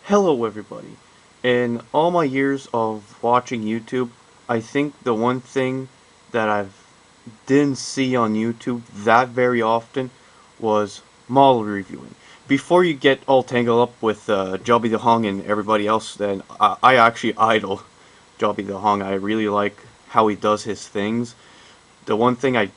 Hello everybody. In all my years of watching YouTube, I think the one thing that I didn't see on YouTube that very often was model reviewing. Before you get all tangled up with Jobby the Hung and everybody else, then I actually idol Jobby the Hung. I really like how he does his things. The one thing I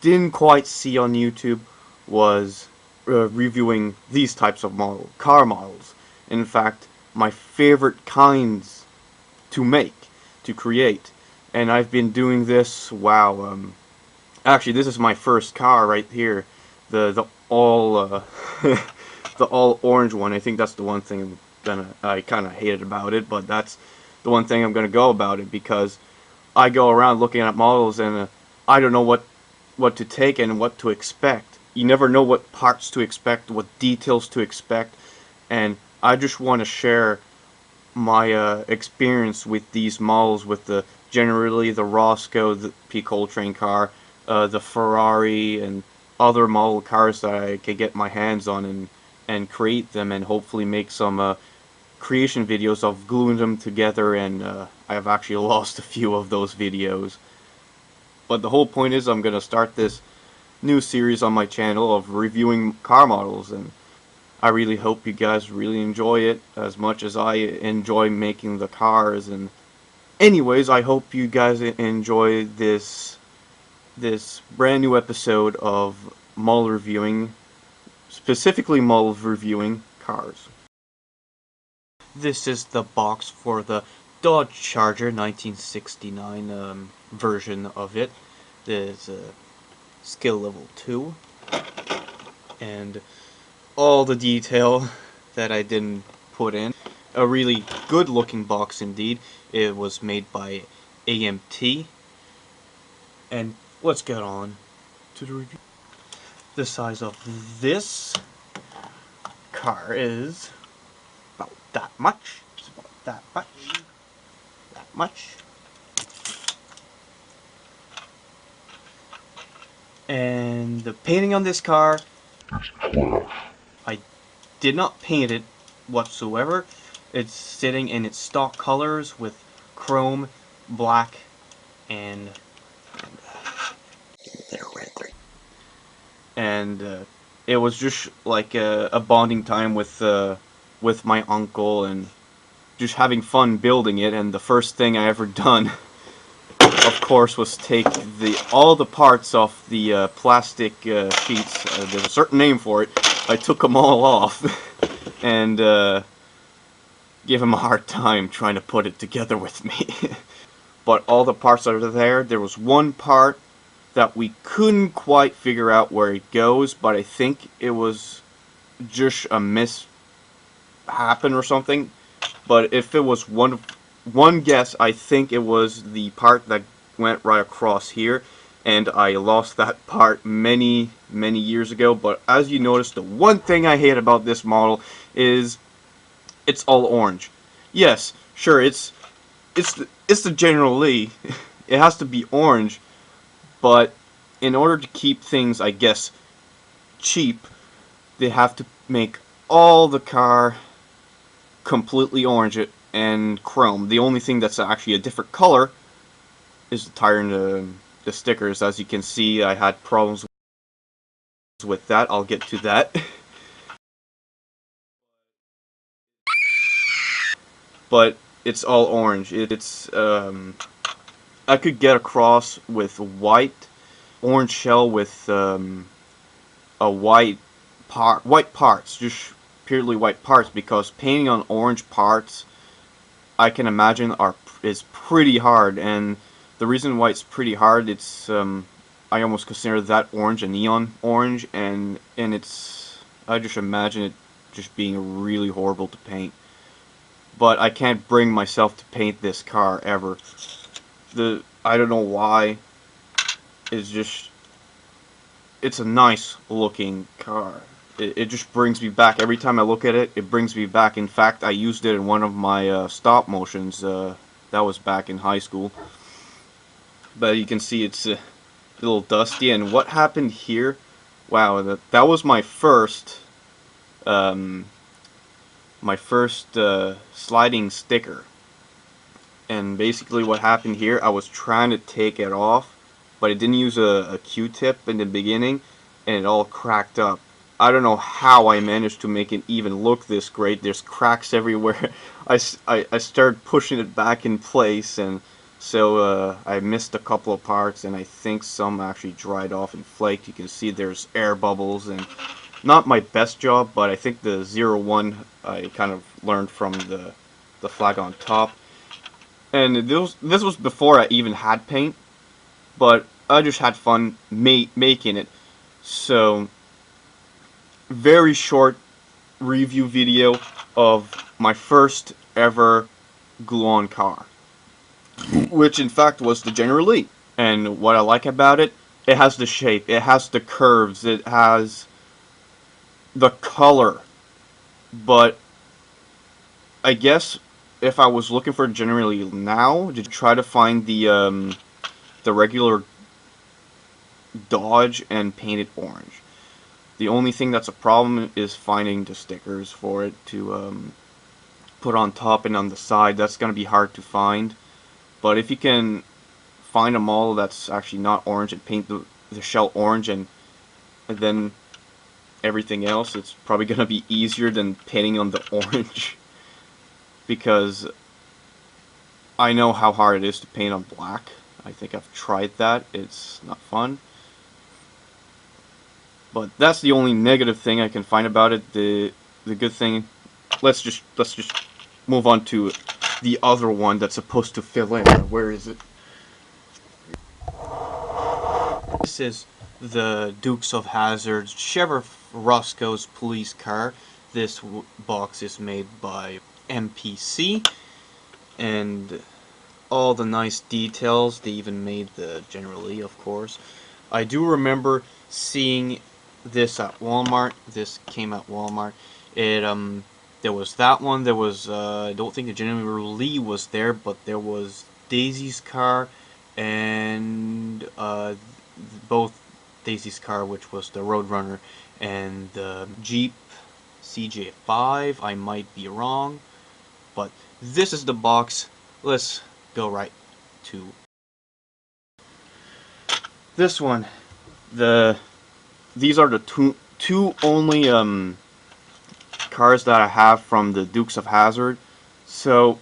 didn't quite see on YouTube was reviewing these types of car models. In fact, my favorite kinds to make, to create. And I've been doing this, wow, actually this is my first car right here. The all, the all orange one. I think that's the one thing I kind of hated about it, but that's the one thing I'm gonna go about it, because I go around looking at models and I don't know what to take and what to expect. You never know what parts to expect, what details to expect, and I just want to share my experience with these models, with the generally the Rosco, the P. Coltrane car, the Ferrari, and other model cars that I could get my hands on and create them and hopefully make some creation videos of gluing them together, and I have actually lost a few of those videos. But the whole point is I'm going to start this new series on my channel of reviewing car models, and I really hope you guys really enjoy it as much as I enjoy making the cars. And anyways, I hope you guys enjoy this brand new episode of model reviewing, specifically model reviewing cars. This is the box for the Dodge Charger 1969 version of it. There's skill level 2, and all the detail that I didn't put in. A really good looking box indeed. It was made by AMT. And let's get on to the review. The size of this car is about that much. It's about that much. That much. And the painting on this car, I did not paint it whatsoever. It's sitting in its stock colors with chrome, black, and it was just like a bonding time with my uncle, and just having fun building it. And the first thing I ever done, of course, was take all the parts off the plastic sheets. There's a certain name for it. I took them all off and give him a hard time trying to put it together with me. But all the parts that are there, there was one part that we couldn't quite figure out where it goes, but I think it was just a mishap or something. But if it was one guess, I think it was the part that went right across here, and I lost that part many years ago. But as you notice, the one thing I hate about this model is it's all orange. Yes, sure, it's the Genaral Lee. It has to be orange, but in order to keep things, I guess, cheap, they have to make all the car completely orange and chrome. The only thing that's actually a different color is the tire and the stickers. As you can see, I had problems with that. I'll get to that. But it's all orange. I could get across with white, orange shell with a white parts, just purely white parts, because painting on orange parts, I can imagine, is pretty hard. And the reason why it's pretty hard, it's I almost consider that orange a neon orange, and I just imagine it just being really horrible to paint. But I can't bring myself to paint this car ever. I don't know why. It's a nice looking car. It just brings me back. Every time I look at it, it brings me back. In fact, I used it in one of my stop motions. That was back in high school. But you can see it's a little dusty. And what happened here? Wow, that was my first my first sliding sticker. And basically what happened here, I was trying to take it off, but I didn't use a Q-tip in the beginning, and it all cracked up. I don't know how I managed to make it even look this great. There's cracks everywhere. I started pushing it back in place, and so I missed a couple of parts, and I think some actually dried off and flaked. You can see there's air bubbles, and not my best job, but I think the 01 I kind of learned from the flag on top. And this was before I even had paint, but I just had fun making it. So, very short review video of my first ever glue-on car, which in fact was the Genaral Lee. And what I like about it, it has the shape, it has the curves, it has the color. But I guess if I was looking for Genaral Lee now, to try to find the regular Dodge and paint it orange. The only thing that's a problem is finding the stickers for it to put on top and on the side. That's going to be hard to find. But if you can find a model that's actually not orange and paint the shell orange and then everything else, it's probably going to be easier than painting on the orange. Because I know how hard it is to paint on black. I think I've tried that. It's not fun. But that's the only negative thing I can find about it. The good thing, let's just move on to the other one that's supposed to fill in. Where is it? This is the Dukes of Hazzard's Sheriff Roscoe's police car. This box is made by MPC, and all the nice details. They even made the Genaral Lee, of course. I do remember seeing this at Walmart. This came at Walmart. It there was that one. There was I don't think the Genaral Lee was there, but there was Daisy's car and both Daisy's car, which was the Roadrunner, and the Jeep CJ5. I might be wrong, but this is the box. Let's go right to this one. These are the two only cars that I have from the Dukes of Hazzard. So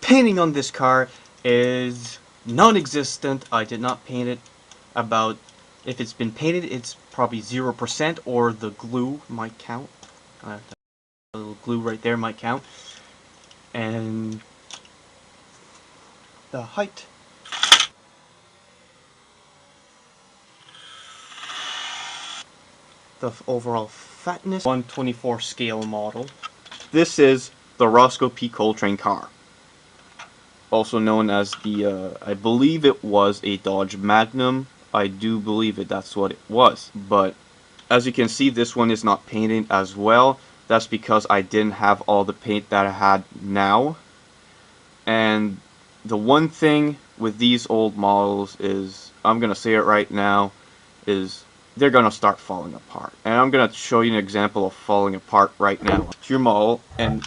painting on this car is non-existent. I did not paint it. About if it's been painted, it's probably 0%, or the glue might count. The little glue right there might count. And the height. The overall fatness. 124 scale model. This is the Roscoe P. Coltrane car. Also known as the, I believe it was a Dodge Magnum. I do believe that's what it was. But as you can see, this one is not painted as well. That's because I didn't have all the paint that I had now. And the one thing with these old models is, I'm going to say it right now, is they're going to start falling apart. And I'm going to show you an example of falling apart right now. It's your model, and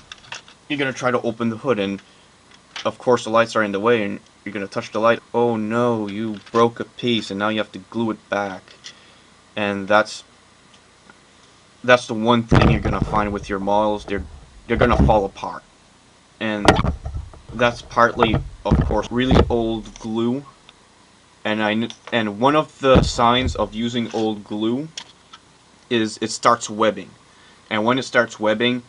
you're going to try to open the hood, and of course the lights are in the way, and you're going to touch the light. Oh no, you broke a piece, and now you have to glue it back. And that's the one thing you're going to find with your models. They're going to fall apart. And that's partly, of course, really old glue. And one of the signs of using old glue is it starts webbing. And when it starts webbing,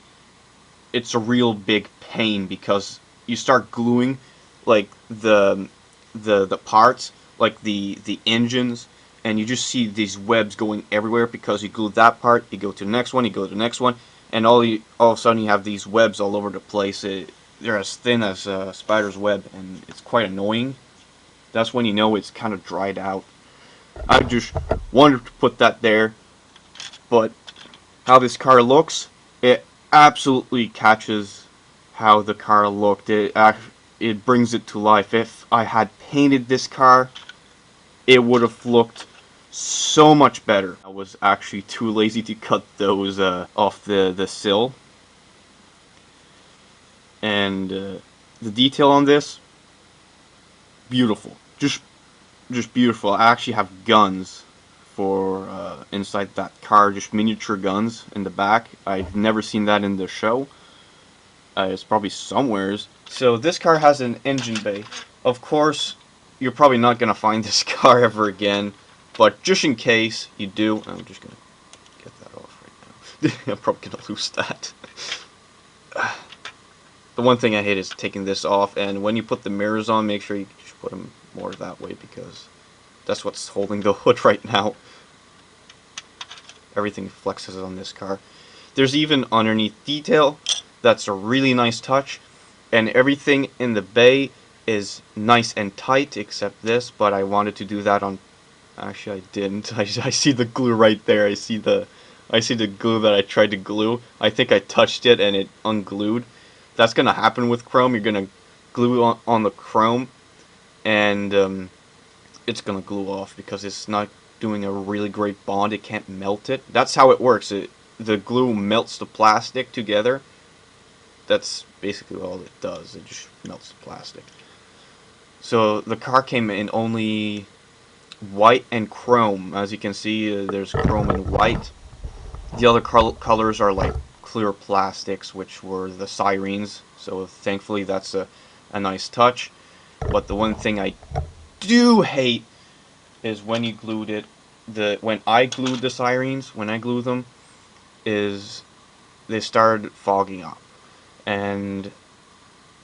it's a real big pain, because you start gluing like the parts, like the engines, and you just see these webs going everywhere because you glue that part, you go to the next one, you go to the next one, and all of a sudden you have these webs all over the place. They're as thin as a spider's web, and it's quite annoying. That's when you know it's kind of dried out. I just wanted to put that there. But how this car looks, it absolutely catches how the car looked. It brings it to life. If I had painted this car, it would have looked so much better. I was actually too lazy to cut those off the sill. And the detail on this, beautiful. Just beautiful. I actually have guns for inside that car, just miniature guns in the back. I've never seen that in the show. It's probably somewheres. So this car has an engine bay. Of course, you're probably not gonna find this car ever again, but just in case you do, I'm just gonna get that off right now. I'm probably gonna lose that. The one thing I hate is taking this off, and when you put the mirrors on, make sure you just put them more that way, because that's what's holding the hood right now. Everything flexes on this car. There's even underneath detail. That's a really nice touch. And everything in the bay is nice and tight except this, but I wanted to do that on... Actually, I didn't. I see the glue right there. I see the glue that I tried to glue. I think I touched it and it unglued. That's going to happen with chrome. You're going to glue on the chrome, and it's going to glue off because it's not doing a really great bond. It can't melt it. That's how it works. The glue melts the plastic together. That's basically all it does. It just melts the plastic. So the car came in only white and chrome. As you can see, there's chrome and white. The other colors are like clear plastics, which were the sirens. So thankfully that's a nice touch. But the one thing I do hate is when you glued it. When I glued the sirens, when I glue them, is they started fogging up. And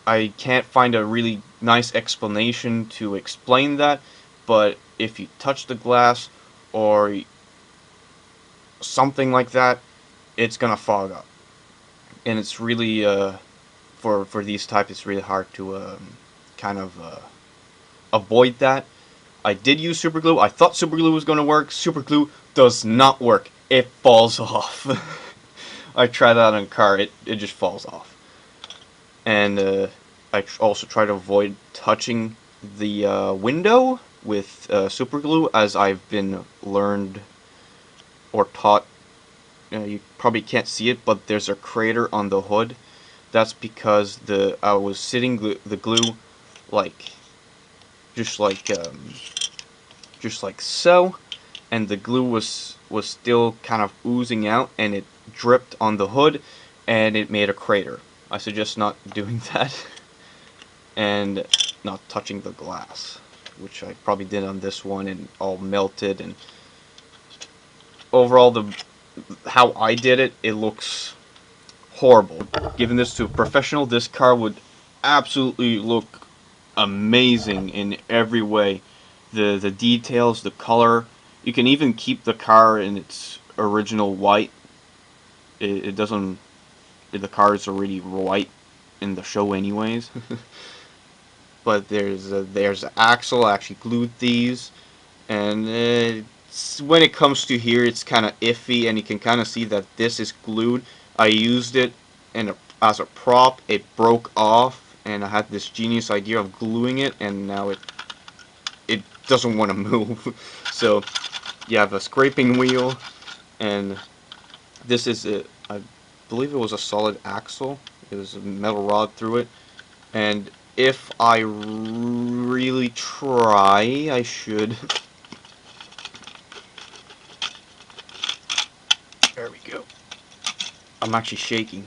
I can't find a really nice explanation to explain that, but if you touch the glass or something like that, it's gonna fog up. And it's really, for these types, it's really hard to kind of avoid that. I did use super glue. I thought super glue was gonna work. Super glue does not work. It falls off. I tried that on a car. It just falls off. And I also try to avoid touching the window with super glue, as I've been learned or taught. You probably can't see it, but there's a crater on the hood. That's because I was sitting the glue like just like so, and the glue was still kind of oozing out, and it dripped on the hood, and it made a crater. I suggest not doing that, and not touching the glass, which I probably did on this one, and all melted. And overall, how I did it, it looks horrible. Giving this to a professional, this car would absolutely look amazing in every way. The details, the color. You can even keep the car in its original white. It doesn't... The car is already white in the show anyways. But there's an axle. I actually glued these, and when it comes to here, it's kind of iffy, and you can kind of see that this is glued. I used it as a prop. It broke off, and I had this genius idea of gluing it, and now it doesn't want to move. So you have a scraping wheel, and this is I believe it was a solid axle. It was a metal rod through it, and if I really try, I should. There we go. I'm actually shaking.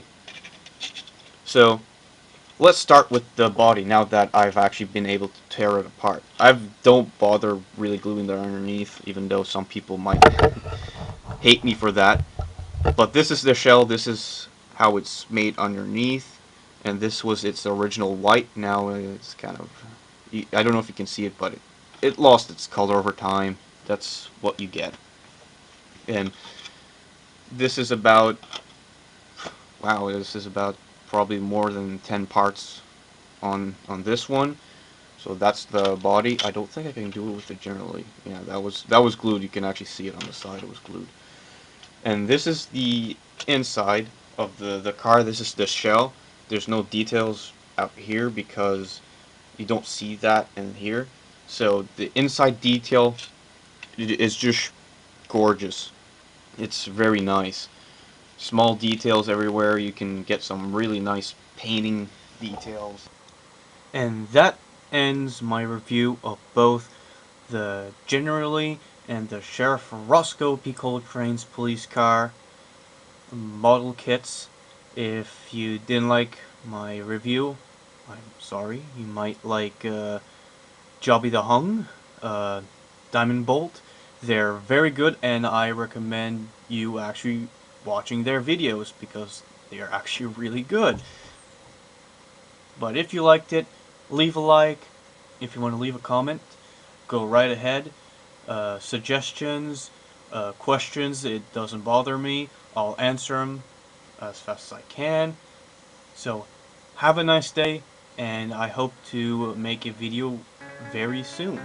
So let's start with the body now that I've actually been able to tear it apart. I don't bother really gluing that underneath, even though some people might hate me for that. But this is the shell. This is how it's made underneath, and this was its original white. Now it's kind of... I don't know if you can see it, but it lost its color over time. That's what you get. And this is about... Wow, this is about probably more than 10 parts on this one. So that's the body. I don't think I can do it with the Genaral Lee. Yeah, that was glued. You can actually see it on the side. It was glued. And this is the inside of the car. This is the shell. There's no details out here because you don't see that in here. So the inside detail is just gorgeous. It's very nice. Small details everywhere. You can get some really nice painting details. And that ends my review of both the Genaral Lee and the Sheriff Roscoe P. Coltrane's police car model kits. If you didn't like my review, I'm sorry. You might like Jobby the Hung, Diamond Bolt. They're very good, and I recommend you actually watching their videos because they are actually really good. But if you liked it, leave a like. If you want to leave a comment, go right ahead. Suggestions, questions, it doesn't bother me. I'll answer them as fast as I can. So, have a nice day, and I hope to make a video very soon.